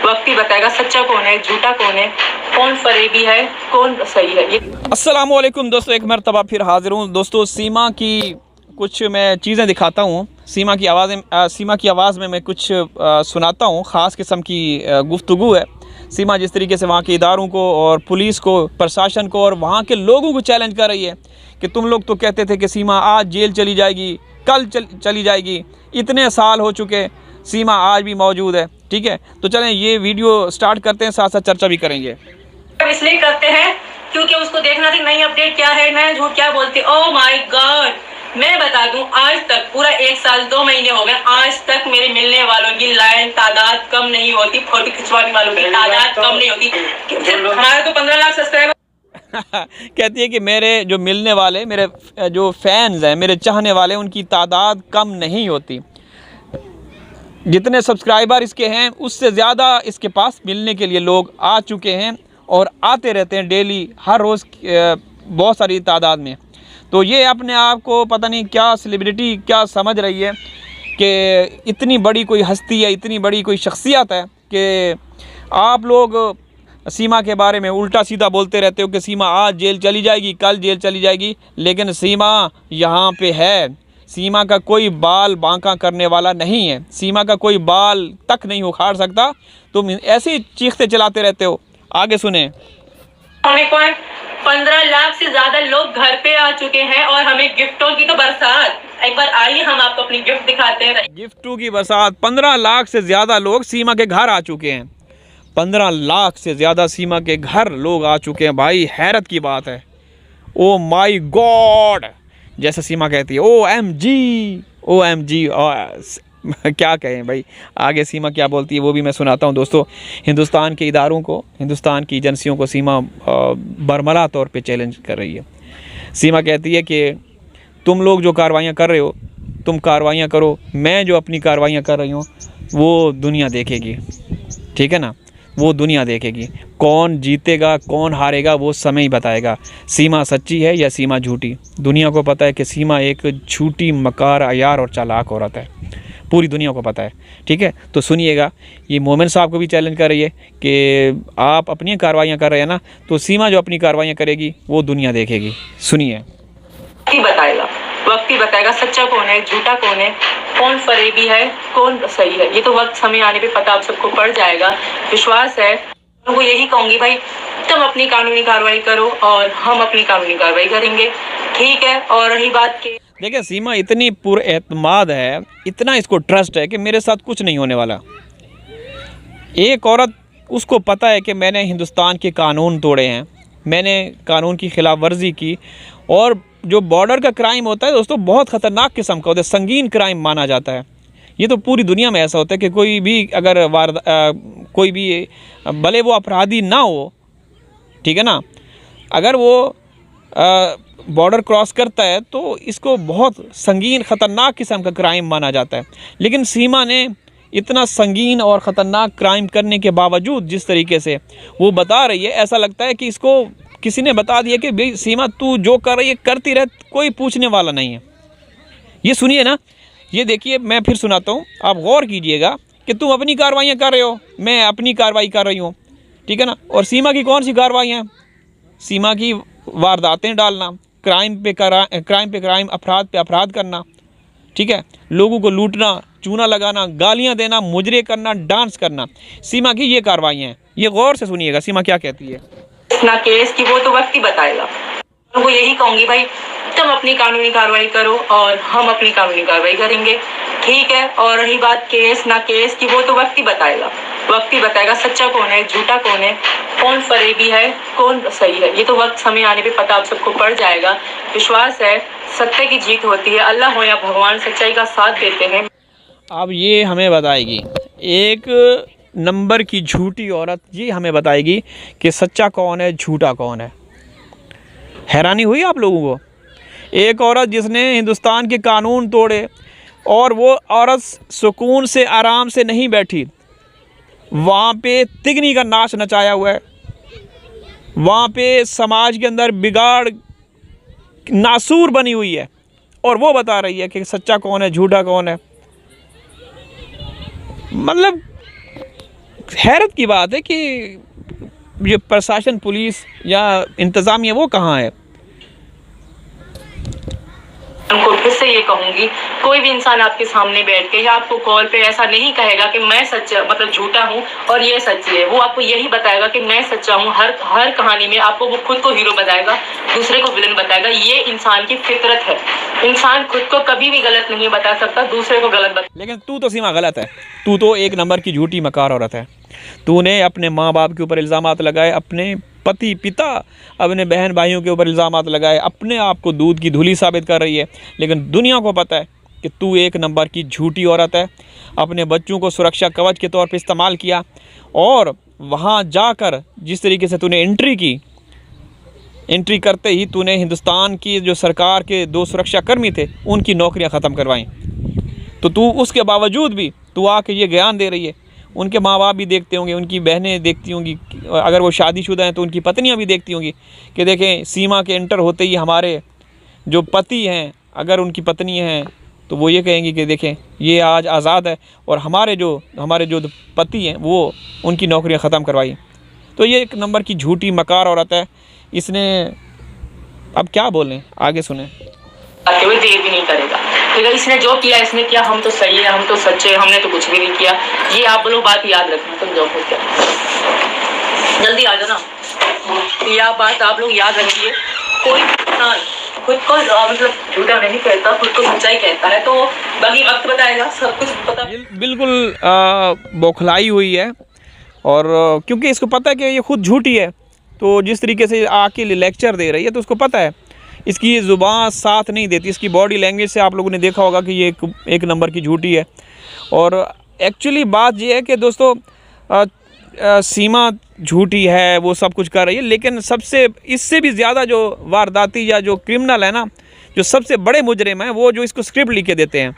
वक्त ही बताएगा सच्चा कौन है, झूठा कौन है, कौन फरेबी है, कौन सही है। ये अस्सलामुअलैकुम दोस्तों, एक मरतबा फिर हाजिर हूँ दोस्तों। सीमा की कुछ मैं चीज़ें दिखाता हूँ। सीमा की आवाज़ में मैं कुछ सुनाता हूँ। ख़ास किस्म की गुफ्तगू है। सीमा जिस तरीके से वहाँ के इदारों को और पुलिस को, प्रशासन को और वहाँ के लोगों को चैलेंज कर रही है कि तुम लोग तो कहते थे कि सीमा आज जेल चली जाएगी, कल चली जाएगी, इतने साल हो चुके, सीमा आज भी मौजूद है। ठीक है, तो चलें ये वीडियो स्टार्ट करते हैं, साथ साथ चर्चा भी करेंगे। इसलिए करते हैं क्योंकि उसको देखना थी नई अपडेट क्या है, नया झूठ क्या बोलते। ओह माय गॉड, मैं बता दूं, आज तक पूरा 1 साल 2 महीने हो गए, आज तक मेरे मिलने वालों की लाइन तादाद कम नहीं होती, फोटो खिंचवाने वालों की तादाद कम नहीं होती। हमारे तो 15 लाख सब्सक्राइबर कहती है कि मेरे जो मिलने वाले, मेरे जो फैंस हैं, मेरे चाहने वाले, उनकी तादाद कम नहीं होती। जितने सब्सक्राइबर इसके हैं उससे ज़्यादा इसके पास मिलने के लिए लोग आ चुके हैं और आते रहते हैं डेली, हर रोज़ बहुत सारी तादाद में। तो ये अपने आप को पता नहीं क्या सेलिब्रिटी क्या समझ रही है कि इतनी बड़ी कोई हस्ती है, इतनी बड़ी कोई शख्सियत है कि आप लोग सीमा के बारे में उल्टा सीधा बोलते रहते हो कि सीमा आज जेल चली जाएगी, कल जेल चली जाएगी। लेकिन सीमा यहाँ पे है। सीमा का कोई बाल बांका करने वाला नहीं है। सीमा का कोई बाल तक नहीं उखाड़ सकता। तुम ऐसे ही चीखते चलाते रहते हो। आगे सुने। 15 लाख से ज्यादा लोग घर पे आ चुके हैं और हमें गिफ्टों की तो बरसात। एक बार आइए, हम आपको अपनी गिफ्ट दिखाते हैं। गिफ्टों की बरसात। 15 लाख से ज़्यादा लोग सीमा के घर आ चुके हैं। 15 लाख से ज़्यादा सीमा के घर लोग आ चुके हैं। भाई हैरत की बात है। ओ माई गॉड, जैसे सीमा कहती है OMG क्या कहें भाई। आगे सीमा क्या बोलती है वो भी मैं सुनाता हूँ दोस्तों। हिंदुस्तान के इदारों को, हिंदुस्तान की एजेंसियों को सीमा बरमला तौर पे चैलेंज कर रही है। सीमा कहती है कि तुम लोग जो कार्रवाइयाँ कर रहे हो, तुम कार्रवाइयाँ करो, मैं जो अपनी कार्रवाइयाँ कर रही हूँ वो दुनिया देखेगी। ठीक है ना, वो दुनिया देखेगी। कौन जीतेगा कौन हारेगा वो समय ही बताएगा। सीमा सच्ची है या सीमा झूठी। दुनिया को पता है कि सीमा एक झूठी, मकार, अयार और चालाक औरत है। पूरी दुनिया को पता है। ठीक है, तो सुनिएगा, ये मोमिन साहब को भी चैलेंज कर रही है कि आप अपनी कार्रवाइयाँ कर रहे हैं ना, तो सीमा जो अपनी कार्रवाइयाँ करेगी वो दुनिया देखेगी। सुनिए। वक्त ही बताएगा सच्चा कौन है, झूठा कौन है, कौन फरेबी है, कौन सही है। ये तो वक्त समय आने पे पता आप सबको पड़ जाएगा। विश्वास है। वो यही कहूंगी, भाई तुम अपनी कानूनी कार्रवाई करो और हम अपनी कानूनी कार्रवाई करेंगे। ठीक है। और रही बात के, देखिए सीमा इतनी पुरएतमाद है, इतना इसको ट्रस्ट है कि मेरे साथ कुछ नहीं होने वाला। एक औरत, उसको पता है कि मैंने हिंदुस्तान के कानून तोड़े हैं, मैंने कानून की खिलाफ वर्जी की। और जो बॉर्डर का क्राइम होता है दोस्तों, बहुत ख़तरनाक किस्म का होता है, संगीन क्राइम माना जाता है। ये तो पूरी दुनिया में ऐसा होता है कि कोई भी अगर कोई भी, भले वो अपराधी ना हो, ठीक है ना, अगर वो बॉर्डर क्रॉस करता है तो इसको बहुत संगीन ख़तरनाक किस्म का क्राइम माना जाता है। लेकिन सीमा ने इतना संगीन और ख़तरनाक क्राइम करने के बावजूद जिस तरीके से वो बता रही है, ऐसा लगता है कि इसको किसी ने बता दिया कि भाई सीमा तू जो कर रही है करती रह, कोई पूछने वाला नहीं है। ये सुनिए ना, ये देखिए, मैं फिर सुनाता हूँ, आप गौर कीजिएगा कि तुम अपनी कार्रवाइयाँ कर रहे हो, मैं अपनी कार्रवाई कर रही हूँ। ठीक है ना। और सीमा की कौन सी कार्रवाइयाँ हैं? सीमा की वारदातें डालना, क्राइम पे क्राइम, अपराध पे अपराध करना। ठीक है, लोगों को लूटना, चूना लगाना, गालियाँ देना, मुजरे करना, डांस करना, सीमा की ये कार्रवाइयाँ हैं। ये गौर से सुनिएगा सीमा क्या कहती है। ना केस की वो तो वक्त ही बताएगा। वो यही कहूंगी, भाई तुम अपनी कानूनी कार्रवाई करो और हम अपनी कानूनी कार्रवाई करेंगे। ठीक है। और रही बात केस ना केस की, वो तो वक्त ही बताएगा। वक्त ही बताएगा सच्चा कौन है, झूठा कौन है, कौन फरेबी है, कौन सही है। ये तो वक्त समय आने पे पता आप सबको पड़ जाएगा। विश्वास है, सत्य की जीत होती है। अल्लाह हो या भगवान सच्चाई का साथ देते हैं। अब ये हमें बताएगी, एक नंबर की झूठी औरत ये हमें बताएगी कि सच्चा कौन है, झूठा कौन है। हैरानी हुई आप लोगों को? एक औरत जिसने हिंदुस्तान के कानून तोड़े, और वो औरत सुकून से, आराम से नहीं बैठी, वहाँ पे तिगनी का नाच नचाया हुआ है। वहाँ पे समाज के अंदर बिगाड़ नासूर बनी हुई है, और वो बता रही है कि सच्चा कौन है, झूठा कौन है। मतलब हैरत की बात है कि ये प्रशासन, पुलिस या इंतज़ामिया वो कहाँ है? उनको फिर से ये कहूंगी, कोई भी इंसान आपके सामने बैठ के या आपको कॉल पे ऐसा नहीं कहेगा कि मैं सच्चा मतलब झूठा हूँ और ये सच्ची है। वो आपको यही बताएगा कि मैं सच्चा हूँ। हर कहानी में आपको वो खुद को हीरो बताएगा, दूसरे को विलन बताएगा। ये इंसान की फितरत है। इंसान खुद को कभी भी गलत नहीं बता सकता, दूसरे को गलत बता। लेकिन तू तो सीमा गलत है। तू तो एक नंबर की झूठी मकार औरत है। तूने अपने माँ बाप के ऊपर इल्ज़ामात लगाए, अपने पति पिता, अपने बहन भाइयों के ऊपर इल्ज़ामात लगाए, अपने आप को दूध की धूली साबित कर रही है। लेकिन दुनिया को पता है कि तू एक नंबर की झूठी औरत है। अपने बच्चों को सुरक्षा कवच के तौर पे इस्तेमाल किया और वहाँ जाकर जिस तरीके से तूने एंट्री करते ही तूने हिंदुस्तान की जो सरकार के 2 सुरक्षाकर्मी थे उनकी नौकरियां ख़त्म करवाईं। तो तू उसके बावजूद भी तू आके ये ज्ञान दे रही है। उनके माँ बाप भी देखते होंगे, उनकी बहनें देखती होंगी, अगर वो शादीशुदा हैं तो उनकी पत्नियां भी देखती होंगी कि देखें सीमा के एंटर होते ही हमारे जो पति हैं, अगर उनकी पत्नी हैं तो वो ये कहेंगी कि देखें ये आज आज़ाद है और हमारे जो पति हैं वो उनकी नौकरियां ख़त्म करवाई। तो ये एक नंबर की झूठी मकार औरत है। इसने अब क्या बोलें, आगे सुने। कोई देर भी नहीं करेगा। तो इसने जो किया इसने किया, हम तो सही है, हम तो सच्चे हैं, हमने तो कुछ भी नहीं किया। ये आप लोग बात याद रखना। तुम जाओ क्या, जल्दी आ जाना। यह बात आप लोग याद रखिए। कोई इंसान खुद को मतलब झूठा नहीं कहता, खुद को सच्चाई कहता है। तो बाकी वक्त बताएगा, सब कुछ पता। बिल्कुल बौखलाई हुई है और क्योंकि इसको पता है कि ये खुद झूठी है, तो जिस तरीके से आके लेक्चर दे रही है तो उसको पता है इसकी ये ज़ुबान साथ नहीं देती। इसकी बॉडी लैंग्वेज से आप लोगों ने देखा होगा कि ये एक नंबर की झूठी है। और एक्चुअली बात ये है कि दोस्तों सीमा झूठी है, वो सब कुछ कर रही है, लेकिन सबसे इससे भी ज़्यादा जो वारदाती या जो क्रिमिनल है ना, जो सबसे बड़े मुजरिम हैं, वो जो इसको स्क्रिप्ट लिख के देते हैं,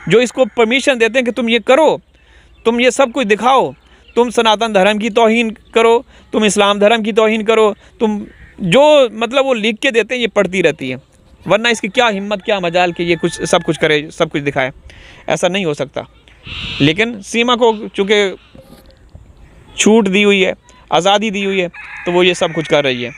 जो इसको परमिशन देते हैं कि तुम ये करो, तुम ये सब कुछ दिखाओ, तुम सनातन धर्म की तौहीन करो, तुम इस्लाम धर्म की तौहीन करो, तुम जो मतलब वो लिख के देते हैं, ये पढ़ती रहती है। वरना इसकी क्या हिम्मत, क्या मजाल कि ये कुछ सब कुछ करे, सब कुछ दिखाए। ऐसा नहीं हो सकता। लेकिन सीमा को चूँकि छूट दी हुई है, आज़ादी दी हुई है, तो वो ये सब कुछ कर रही है।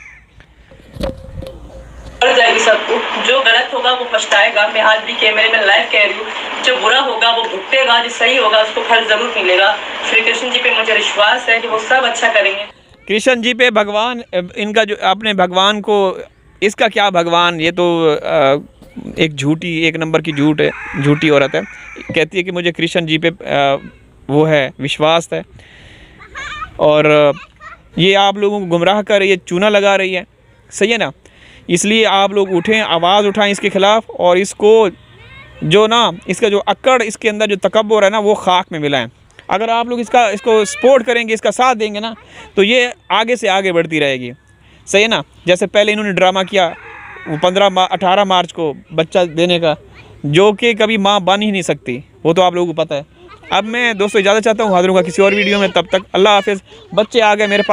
जाएगी सबको, जो गलत होगा वो पछताएगा। मैं आज भी कैमरे में लाइव कह रही हूँ, जो बुरा होगा वो भुगतेगा, जो सही होगा उसको फल जरूर मिलेगा। श्री कृष्ण जी पे मुझे विश्वास है कि वो सब अच्छा करेंगे। कृष्ण जी पे भगवान, इनका जो आपने भगवान को, इसका क्या भगवान, ये तो एक झूठी, एक नंबर की झूठ है, झूठी औरत है। कहती है कि मुझे कृष्ण जी पे वो है, विश्वास है, और ये आप लोगों को गुमराह कर रही है, चूना लगा रही है। सही है ना? इसलिए आप लोग उठें, आवाज़ उठाएं इसके ख़िलाफ़, और इसको जो ना, इसका जो अक्कड़, इसके अंदर जो तकब्बुर है ना, वो खाक में मिलाएं। अगर आप लोग इसको सपोर्ट करेंगे, इसका साथ देंगे ना, तो ये आगे से आगे बढ़ती रहेगी। सही है ना? जैसे पहले इन्होंने ड्रामा किया वो 18 मार्च को बच्चा देने का, जो कि कभी माँ बन ही नहीं सकती, वो तो आप लोगों को पता है। अब मैं दोस्तों इजाज़त चाहता हूँ, हाज़िर होगा किसी और वीडियो में। तब तक अल्लाह हाफ़िज़। बच्चे आ गए मेरे पास।